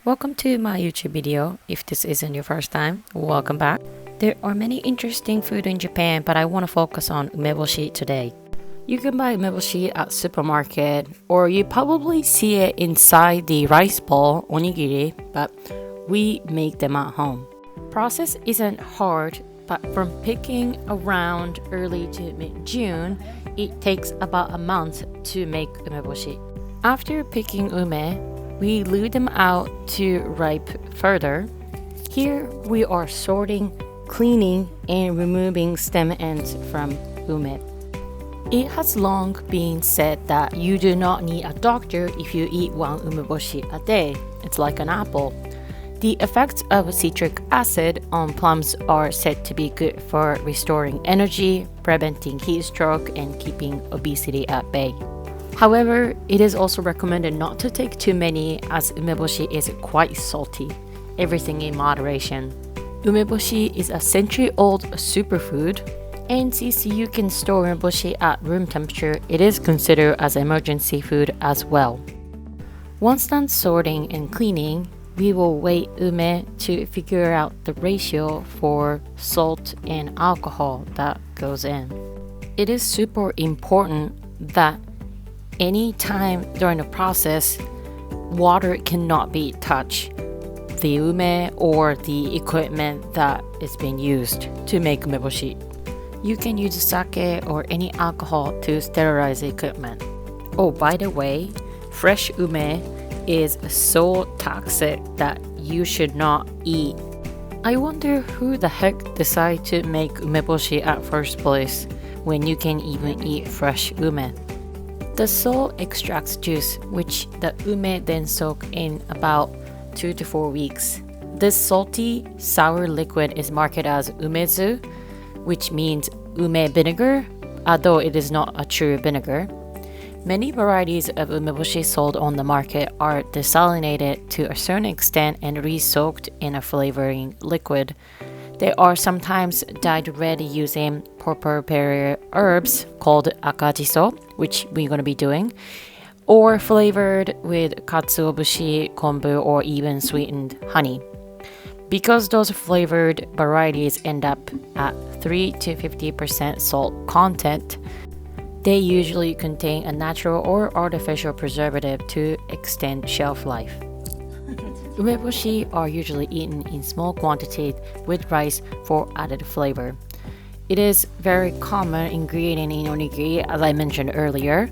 Welcome to my YouTube video. If this isn't your first time, welcome back. There are many interesting food in Japan, but I want to focus on umeboshi today. You can buy umeboshi at supermarket, or you probably see it inside the rice ball, onigiri, but we make them at home. Process isn't hard, but from picking around early to mid-June, it takes about a month to make umeboshi. After picking ume, we leave them out to ripe further. Here we are sorting, cleaning, and removing stem ends from ume. It has long been said that you do not need a doctor if you eat one umeboshi a day. It's like an apple. The effects of citric acid on plums are said to be good for restoring energy, preventing heat stroke, and keeping obesity at bay. However, it is also recommended not to take too many as umeboshi is quite salty. Everything in moderation. Umeboshi is a century-old superfood, and since you can store umeboshi at room temperature, it is considered as emergency food as well. Once done sorting and cleaning, we will weigh ume to figure out the ratio for salt and alcohol that goes in. It is super important that any time during the process, water cannot be touched the ume or the equipment that is being used to make umeboshi. You can use sake or any alcohol to sterilize the equipment. Oh, by the way, fresh ume is so toxic that you should not eat. I wonder who the heck decided to make umeboshi at first place when you can even eat fresh ume. The salt extracts juice, which the ume then soak in about 2 to 4 weeks. This salty, sour liquid is marketed as umezu, which means ume vinegar, although it is not a true vinegar. Many varieties of umeboshi sold on the market are desalinated to a certain extent and re-soaked in a flavoring liquid. They are sometimes dyed red using purple herbs called akajiso, which we're going to be doing, or flavored with katsuobushi, kombu, or even sweetened honey. Because those flavored varieties end up at 3 to 50% salt content, they usually contain a natural or artificial preservative to extend shelf life. Umeboshi are usually eaten in small quantities with rice for added flavor. It is very common ingredient in onigiri, as I mentioned earlier,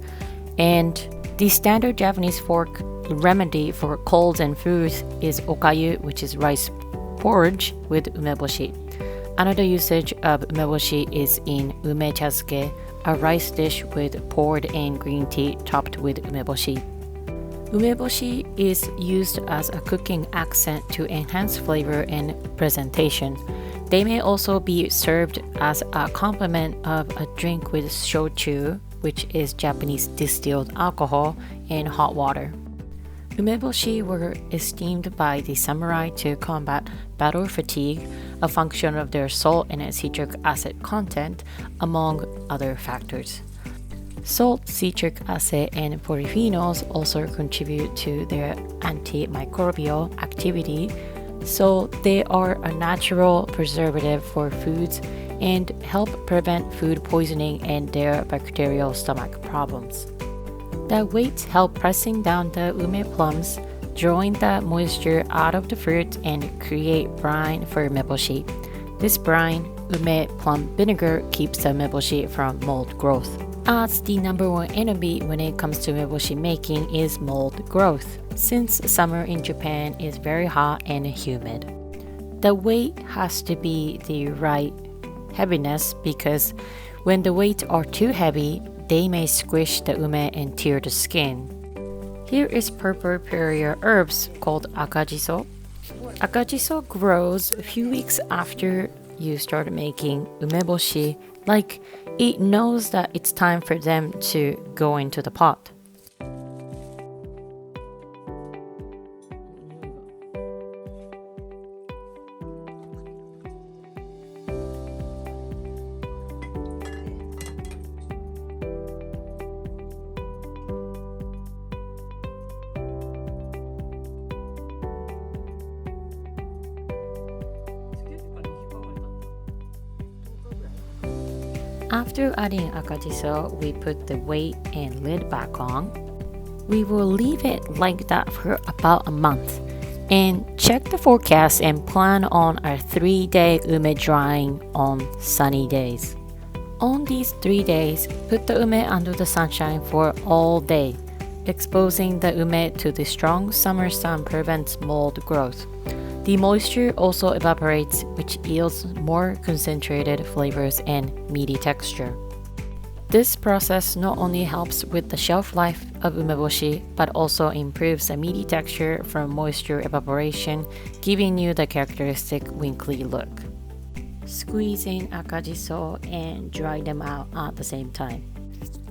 and the standard Japanese fork remedy for colds and flus is okayu, which is rice porridge with umeboshi. Another usage of umeboshi is in ume chasuke, a rice dish with poured in green tea topped with umeboshi. Umeboshi is used as a cooking accent to enhance flavor and presentation. They may also be served as a complement of a drink with shochu, which is Japanese distilled alcohol, and hot water. Umeboshi were esteemed by the samurai to combat battle fatigue, a function of their salt and citric acid content, among other factors. Salt, citric acid, and polyphenols also contribute to their antimicrobial activity, so they are a natural preservative for foods and help prevent food poisoning and their bacterial stomach problems. The weights help pressing down the ume plums, drawing the moisture out of the fruit, and create brine for umeboshi. This brine, ume plum vinegar, keeps the umeboshi from mold growth. As the number one enemy when it comes to umeboshi making is mold growth, since summer in Japan is very hot and humid. The weight has to be the right heaviness because when the weights are too heavy, they may squish the ume and tear the skin. Here is purple herbs called akajiso. Akajiso grows a few weeks after you start making umeboshi, like it knows that it's time for them to go into the pot. After adding akajiso, we put the weight and lid back on. We will leave it like that for about a month and check the forecast and plan on our 3-day ume drying on sunny days. On these 3 days, put the ume under the sunshine for all day. Exposing the ume to the strong summer sun prevents mold growth. The moisture also evaporates, which yields more concentrated flavors and meaty texture. This process not only helps with the shelf life of umeboshi, but also improves the meaty texture from moisture evaporation, giving you the characteristic winkly look. Squeeze in akajiso and dry them out at the same time.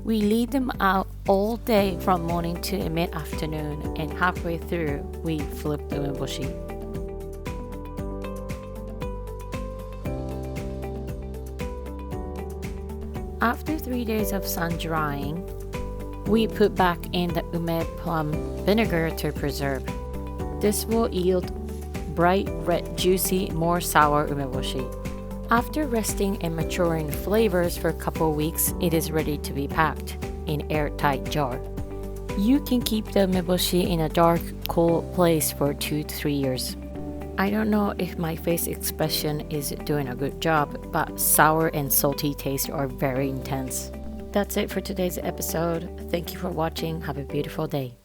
We leave them out all day from morning to mid-afternoon, and halfway through, we flip the umeboshi. After 3 days of sun drying, we put back in the ume plum vinegar to preserve. This will yield bright red, juicy, more sour umeboshi. After resting and maturing flavors for a couple weeks, it is ready to be packed in airtight jar. You can keep the umeboshi in a dark, cool place for 2 to 3 years. I don't know if my face expression is doing a good job, but sour and salty taste are very intense. That's it for today's episode. Thank you for watching. Have a beautiful day.